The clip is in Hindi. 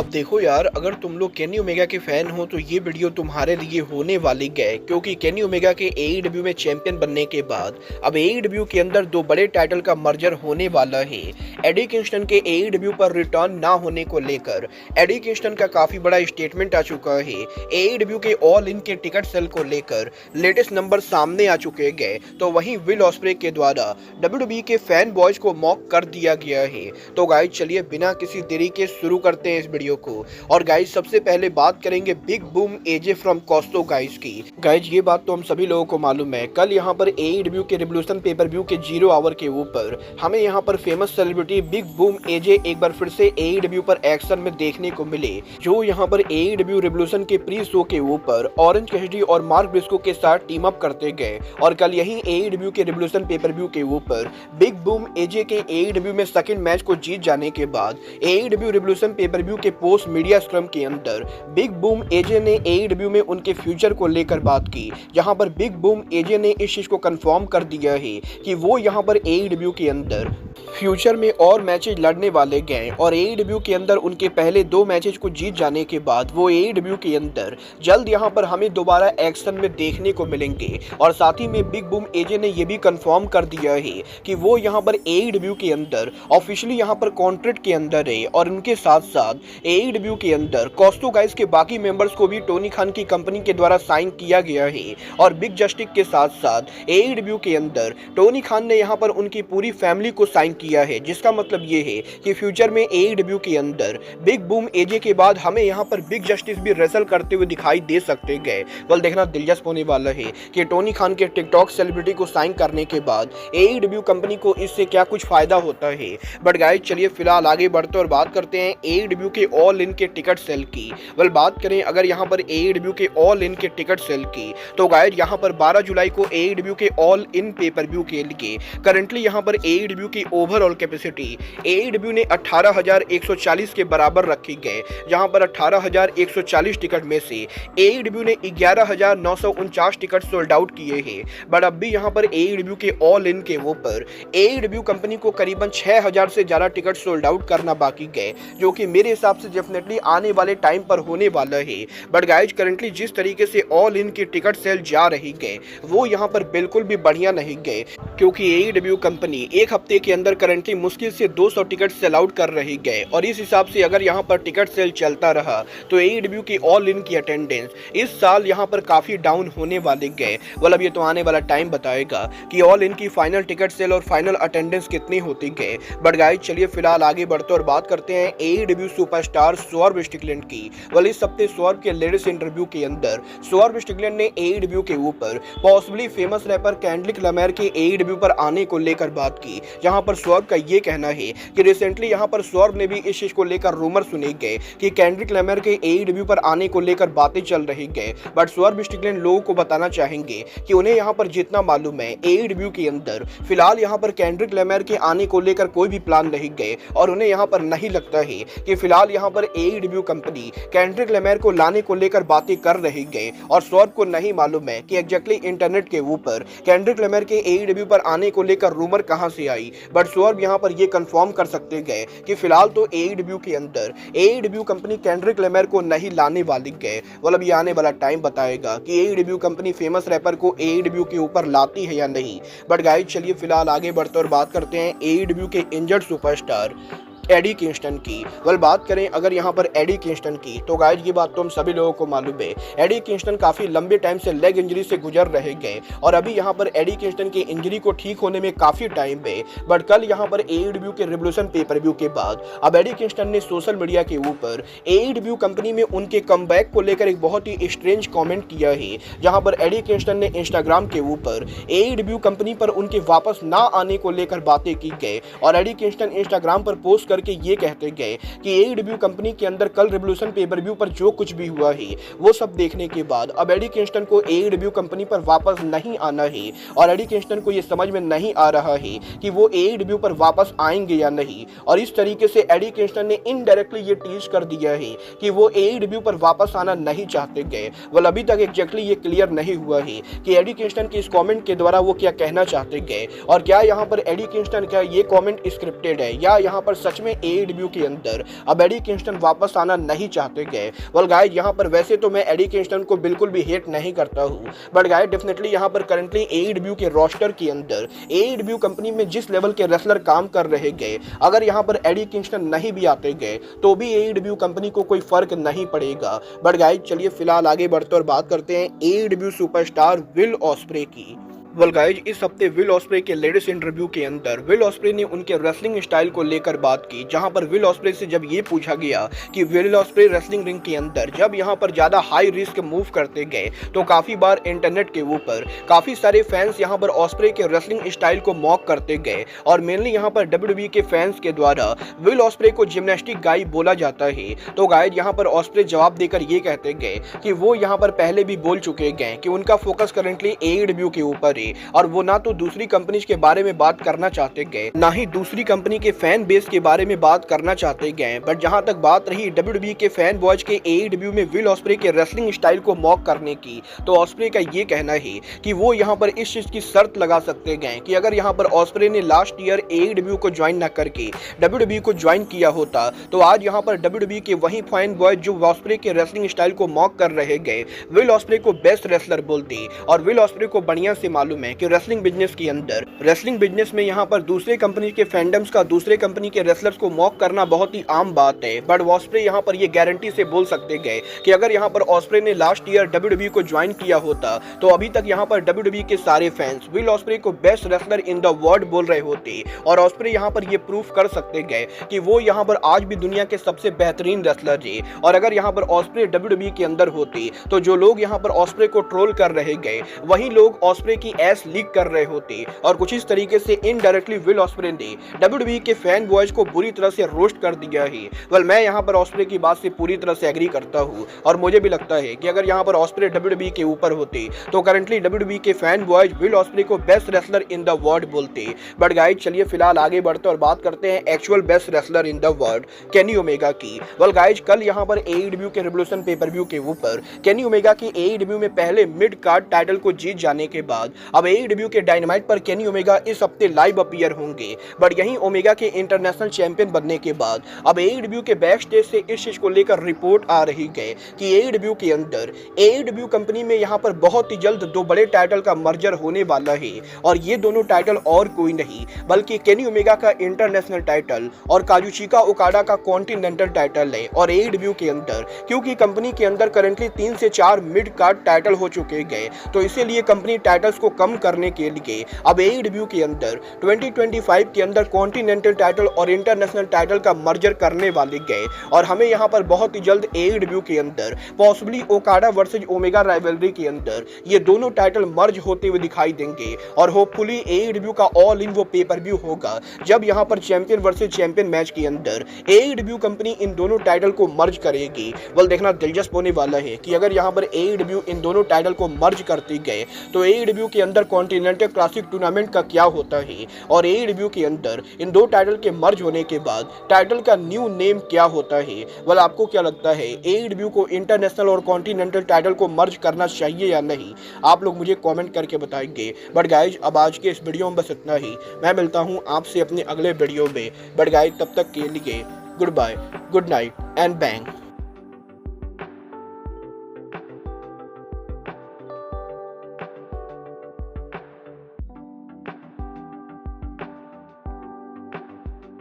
अब देखो यार, अगर तुम लोग केनी ओमेगा के फैन हो तो ये वीडियो तुम्हारे लिए होने वाली है, क्योंकि केनी ओमेगा के एईडब्ल्यू में चैंपियन बनने के बाद अब एईडब्ल्यू के अंदर दो बड़े टाइटल का मर्जर होने वाला है। एडी किंगस्टन के एईडब्ल्यू पर रिटर्न ना होने को लेकर एडी किंगस्टन का काफी बड़ा स्टेटमेंट आ चुका है। एईडब्ल्यू के ऑल इन के टिकट सेल को लेकर लेटेस्ट नंबर सामने आ चुके गए, तो वहीं विल ऑस्प्रे के द्वारा डब्ल्यूडब्ल्यूई के फैन बॉयज को मॉक कर दिया गया है। तो गाइस चलिए बिना किसी देरी के शुरू करते हैं इस वीडियो को। और गाइस सबसे पहले बात करेंगे big boom AJ from Costco guys की। गाइस ये बात तो हम सभी लोगों को मालूम है, कल यहाँ पर एईडब्ल्यू के रिवोल्यूशन पेपर व्यू के 0 आवर के ऊपर हमें यहाँ पर फेमस सेलिब्रिटी बिग बूम एजे एक बार फिर से एईडब्ल्यू पर एक्शन में देखने को मिले, जो यहाँ पर एईडब्ल्यू रिवोल्यूशन के प्री शो के ऊपर ऑरेंज कैसिडी और मार्क ब्रिस्को के साथ टीम अप करते गए। और कल यही एईडब्ल्यू के रिवोल्यूशन पेपर व्यू के ऊपर बिग बूम एजे के एईडब्ल्यू में सेकंड मैच को जीत जाने के बाद एईडब्ल्यू रिवोल्यूशन पेपर व्यू के पोस्ट मीडिया स्क्रम के अंदर बिग बूम एजे ने एईडब्ल्यू में उनके फ्यूचर को लेकर बात की, जहां पर बिग बूम एजे ने इस चीज को कंफर्म कर दिया है कि वो यहां पर एईडब्ल्यू के अंदर फ्यूचर में और मैचेज लड़ने वाले गए। और एईडब्ल्यू के अंदर उनके पहले 2 मैचेज को जीत जाने के बाद वो एईडब्ल्यू के अंदर जल्द यहां पर हमें दोबारा एक्शन में देखने को मिलेंगे। और साथ ही में बिग बूम एजे ने यह भी कंफर्म कर दिया है कि वो यहां पर एईडब्ल्यू के अंदर ऑफिशियली यहां पर कॉन्ट्रैक्ट के अंदर है। और उनके साथ साथ एईडब्ल्यू के अंदर कॉस्टो गाइस के बाकी मेंबर्स को भी टोनी खान की कंपनी के द्वारा साइन किया गया है। और बिग जस्टिस के साथ साथ एईडब्ल्यू के अंदर टोनी खान ने यहां पर उनकी पूरी फैमिली को साइन किया है, जिसका मतलब ये है कि फ्यूचर में एईडब्ल्यू के अंदर बिग बूम एजे के बाद हमें यहां पर बिग जस्टिस भी रेसल करते हुए दिखाई दे सकते गए। कल देखना दिलचस्प होने वाला है कि टोनी खान के टिकटॉक सेलिब्रिटी को साइन करने के बाद एईडब्ल्यू कंपनी को इससे क्या कुछ फायदा होता है। बट गाइस चलिए फिलहाल आगे बढ़ते और बात करते हैं एईडब्ल्यू के ऑल इन के टिकट सेल की। बात करें अगर यहां पर एईडब्ल्यू के ऑल इन के टिकट सेल की, तो गाइस यहां पर 12 जुलाई को एईडब्ल्यू के ऑल इन पेपर व्यू के लिए करंटली यहां पर एईडब्ल्यू की ओवरऑल कैपेसिटी एईडब्ल्यू ने 18,140 के बराबर रखी गए, जहां पर 18,140 टिकट में से एईडब्ल्यू ने 11,949 टिकट सोल्ड आउट किए हैं। बट अब भी यहां पर एईडब्ल्यू के ऑल इन के ऊपर एईडब्ल्यू कंपनी को करीबन 6,000 से ज्यादा टिकट सोल्ड आउट करना बाकी गए, जो कि मेरे हिसाब से डेफिनेटली आने वाले टाइम पर होने वाला है। बट गाइज करंटली जिस तरीके से ऑल इन की टिकट सेल जा रही गए वो यहाँ पर बिल्कुल भी बढ़िया नहीं गए, क्योंकि एईडब्ल्यू कंपनी एक हफ्ते के अंदर करंटली मुश्किल से 200 टिकट सेल आउट कर रही गए। और इस हिसाब से अगर यहाँ पर टिकट सेल चलता रहा तो एईडब्ल्यू की ऑल इन की अटेंडेंस इस साल यहाँ पर काफी डाउन होने वाले गए। अब ये तो आने वाला टाइम बताएगा कि ऑल इन की फाइनल टिकट सेल और फाइनल अटेंडेंस कितनी होती गए। बट गाइज चलिए फिलहाल आगे बढ़ते और बात करते हैं एईडब्ल्यू सुपरस्टार स्वॉर्ब स्टिकलैंड की। इस हफ्ते स्वॉर्ब के लेटेस्ट इंटरव्यू के अंदर स्वॉर्ब स्टिकलैंड ने एईडब्ल्यू के ऊपर possibly famous rapper Kendrick Lamar के एईडब्ल्यू पर आने को लेकर बात की, जहां पर स्वॉर्ब का ये कहना है कि रिसेंटली यहां पर स्वॉर्ब ने भी इस चीज को लेकर रूमर सुने गए कि केंड्रिक लैमार के एईडब्ल्यू पर आने को लेकर बातें चल रही गए। बट स्वॉर्ब स्टिकलैंड लोगों को बताना चाहेंगे कि उन्हें यहां पर जितना मालूम है एईडब्ल्यू के अंदर फिलहाल यहां पर केंड्रिक लैमार के आने को लेकर कोई भी प्लान नहीं गए। और उन्हें यहां पर नहीं लगता है कि फिलहाल यहां पर एईडब्ल्यू कंपनी केंड्रिक लैमार को लाने को लेकर बातें कर रही गए। और स्वॉर्ब को नहीं मालूम है कि एग्जैक्टली इंटरनेट के ऊपर केंड्रिक लैमार के एईडब्ल्यू पर आने को लेकर रूमर कहां से आई। बट स्वॉर्ब यहां पर ये कंफर्म कर सकते गए कि फिलहाल तो एईडब्ल्यू के अंदर एईडब्ल्यू कंपनी केंड्रिक लैमार को नहीं लाने वाली गए। ये आने वाला टाइम बताएगा कि एईडब्ल्यू कंपनी फेमस रैपर को एईडब्ल्यू के ऊपर लाती है या नहीं। बट गाइस चलिए फिलहाल आगे बढ़ते और बात करते हैं एईडब्ल्यू के इंजर्ड सुपरस्टार एडी किंगस्टन की। बात करें अगर यहाँ पर एडी किंगस्टन की, तो गाइस ये बात तो हम सभी लोगों को मालूम है, एडी किंगस्टन काफी लंबे टाइम से लेग इंजरी से गुजर रहे गए। और अभी यहाँ पर एडी किंगस्टन की इंजरी को ठीक होने में काफी टाइम है। बट कल यहाँ पर एईडब्ल्यू के रिवोल्यूशन पेपर व्यू के बाद अब एडी किंगस्टन ने सोशल मीडिया के ऊपर एईडब्ल्यू कंपनी में उनके कमबैक को लेकर एक बहुत ही स्ट्रेंज कॉमेंट किया है, जहां पर एडी किंगस्टन ने इंस्टाग्राम के ऊपर एईडब्ल्यू कंपनी पर उनके वापस ना आने को लेकर बातें की गए। और एडी किंगस्टन इंस्टाग्राम पर पोस्ट करके ये कहते गए कि एईडब्ल्यू कंपनी के अंदर कल रिवोल्यूशन पेपर व्यू पर जो कुछ भी हुआ है वो सब देखने के बाद अब एडी किंगस्टन को एईडब्ल्यू कंपनी पर वापस नहीं आना है। और एडी किंगस्टन को ये समझ में नहीं आ रहा है कि वो एईडब्ल्यू पर वापस आएंगे या नहीं। और इस तरीके से एडी किंगस्टन ने इनडायरेक्टली ये टीज कर दिया है कि वो एईडब्ल्यू पर वापस आना नहीं चाहते गए। अभी तक एग्जैक्टली ये क्लियर नहीं हुआ है कि एडी किंगस्टन के इस कमेंट के द्वारा वो क्या कहना चाहते गए, और क्या यहाँ पर एडी किंगस्टन का ये कमेंट स्क्रिप्टेड है या यहाँ पर सच में में एडब्ल्यू के अंदर अब एडी किंगस्टन वापस आना नहीं चाहते गए। वेल गाइस, यहाँ पर वैसे तो मैं एडी किंगस्टन को बिल्कुल भी हेट नहीं करता हूँ, बट गाइस डेफिनेटली यहाँ पर करंटली एडब्ल्यू के रोस्टर के अंदर एडब्ल्यू कंपनी में जिस लेवल के रेसलर काम कर रहे गए, अगर यहाँ पर एडी किंगस्टन नहीं भी आते गए तो भी एडब्ल्यू कंपनी को कोई फर्क नहीं पड़ेगा। बट गाइस चलिए फिलहाल आगे बढ़ते और बात करते हैं एडब्ल्यू सुपरस्टार विल ऑस्प्रे की। वेल गाइस, इस हफ्ते विल ऑस्प्रे के लेटेस्ट इंटरव्यू के अंदर विल ऑस्प्रे ने उनके रेसलिंग स्टाइल को लेकर बात की, जहां पर विल ऑस्प्रे से जब ये पूछा गया कि विल ऑस्प्रे रेसलिंग रिंग के अंदर जब यहां पर ज्यादा हाई रिस्क मूव करते गए तो काफी बार इंटरनेट के ऊपर काफी सारे फैंस यहां पर ऑस्प्रे के रेसलिंग स्टाइल को मॉक करते गए और मेनली यहां पर डब्ल्यूडब्ल्यूई के फैंस के द्वारा विल ऑस्प्रे को जिम्नास्टिक गाय बोला जाता है। तो गाइस यहां पर ऑस्प्रे जवाब देकर ये कहते गए कि वो यहां पर पहले भी बोल चुके गए कि उनका फोकस करंटली एडब्ल्यू के ऊपर है और वो ना तो दूसरी कंपनीज के बारे में बात करना चाहते गए, ना ही दूसरी कंपनी के फैन बेस के बारे में बात करना चाहते गए। बट जहां तक बात रही डब्ल्यूडब्ल्यूई के फैन बॉयज के एडब्ल्यू में विल ऑस्प्रे के रेसलिंग स्टाइल को मॉक करने की, तो ऑस्प्रे का ये कहना है कि वो यहां पर इस चीज की शर्त लगा सकते गए कि अगर यहां पर ऑस्प्रे ने लास्ट ईयर एडब्ल्यू को ज्वाइन न करके डब्ल्यूडब्ल्यूई को ज्वाइन किया होता तो आज यहां पर डब्ल्यूडब्ल्यूई के वही फैन बॉयज जो ऑस्प्रे के रेसलिंग स्टाइल को मॉक कर रहे गए विल ऑस्प्रे को बेस्ट रेसलर बोलते। और विल ऑस्प्रे को बढ़िया से मालूम है कि रेसलिंग बिजनेस के अंदर, रेसलिंग बिजनेस में यहाँ पर दूसरे कंपनी के फैंडम्स का दूसरे कंपनी के रेसलर्स को मॉक करना बहुत ही आम बात है। बट ऑस्प्रे यहाँ पर ये गारंटी से बोल सकते गए कि अगर यहाँ पर ऑस्प्रे ने लास्ट ईयर डब्ल्यूडब्ल्यूई को ज्वाइन किया होता तो अभी तक यहाँ पर डब्ल्यूडब्ल्यूई के सारे फैंस विल ऑस्प्रे को best wrestler in the world बोल रहे होते। और ऑस्प्रे यहाँ पर ये प्रूफ कर सकते गए कि वो यहाँ पर आज भी दुनिया के सबसे बेहतरीन रेसलर है। और अगर यहाँ पर ऑस्प्रे डब्ल्यूडब्ल्यूई के अंदर होते तो जो लोग यहाँ पर ऑस्प्रे को ट्रोल कर रहे गए वही लोग ऑस्प्रे की एस लीक कर रहे होते। और कुछ इस तरीके से इनडायरेक्टली विल ऑस्प्रे ने डब्ल्यूडब्ल्यूई के फैन बॉयज को बुरी तरह से रोस्ट कर दिया है। वेल मैं यहाँ पर ऑस्प्रे की बात से पूरी तरह से एग्री करता हूँ और मुझे भी लगता है कि अगर यहाँ पर ऑस्प्रे डब्ल्यूडब्ल्यूई के ऊपर होते तो करंटली डब्ल्यूडब्ल्यूई के फैन बॉयज विल ऑस्प्रे को best wrestler in the world बोलते। बट गाइस चलिए फिलहाल आगे बढ़ते और बात करते हैं actual best wrestler in the world Kenny Omega की। वेल गाइस, कल यहाँ पर एईडब्ल्यू के रिवोल्यूशन पेपर-व्यू के ऊपर केनी ओमेगा की एईडब्ल्यू में पहले मिड कार्ड टाइटल को जीत जाने के बाद अब एईडब्ल्यू के डायनामाइट पर केनी ओमेगा इस हफ्ते लाइव अपीयर होंगे। बट यहीं ओमेगा के इंटरनेशनल चैंपियन बनने के बाद अब एईडब्ल्यू के बैक स्टेज से इस चीज को लेकर रिपोर्ट आ रही है कि एईडब्ल्यू के अंदर एईडब्ल्यू कंपनी में यहाँ पर बहुत ही जल्द दो बड़े टाइटल का मर्जर होने वाला है। और ये दोनों टाइटल और कोई नहीं बल्कि केनी ओमेगा का इंटरनेशनल टाइटल और काजुचिका ओकाडा का कॉन्टिनेंटल टाइटल है। और एईडब्ल्यू के अंदर क्योंकि कंपनी के अंदर करंटली 3 से 4 मिड कार्ड टाइटल हो चुके गए तो इसीलिए कंपनी टाइटल्स को कम करने के लिए अब एईडब्ल्यू के अंदर 2025 के अंदर कॉन्टिनेंटल टाइटल और इंटरनेशनल टाइटल का मर्जर करने वाले गए। और हमें यहाँ पर बहुत ही जल्द एईडब्ल्यू के अंदर possibly Okada versus omega rivalry के अंदर ये दोनों टाइटल मर्ज होते हुए दिखाई देंगे। और होपफुली एईडब्ल्यू का ऑल इन वो पेपर-व्यू होगा जब यहाँ पर चैंपियन वर्सेज चैंपियन मैच के अंदर एईडब्ल्यू कंपनी इन दोनों टाइटल को मर्ज करेगी। वेल देखना दिलचस्प होने वाला है कि अगर यहाँ पर एईडब्ल्यू इन दोनों टाइटल को मर्ज करते गए तो एईडब्ल्यू के अंदर कॉन्टिनेंटल क्लासिक टूर्नामेंट का क्या होता है और एईडब्ल्यू के अंदर इन दो टाइटल के मर्ज होने के बाद टाइटल का न्यू नेम क्या होता है। वेल आपको क्या लगता है एईडब्ल्यू को इंटरनेशनल और कॉन्टिनेंटल टाइटल को मर्ज करना चाहिए या नहीं? आप लोग मुझे कमेंट करके बताएंगे। बट गाइज अब आज के इस वीडियो में बस इतना ही। मैं मिलता हूं आपसे अपने अगले वीडियो में। बट गाइज तब तक के लिए goodbye, good night and bang.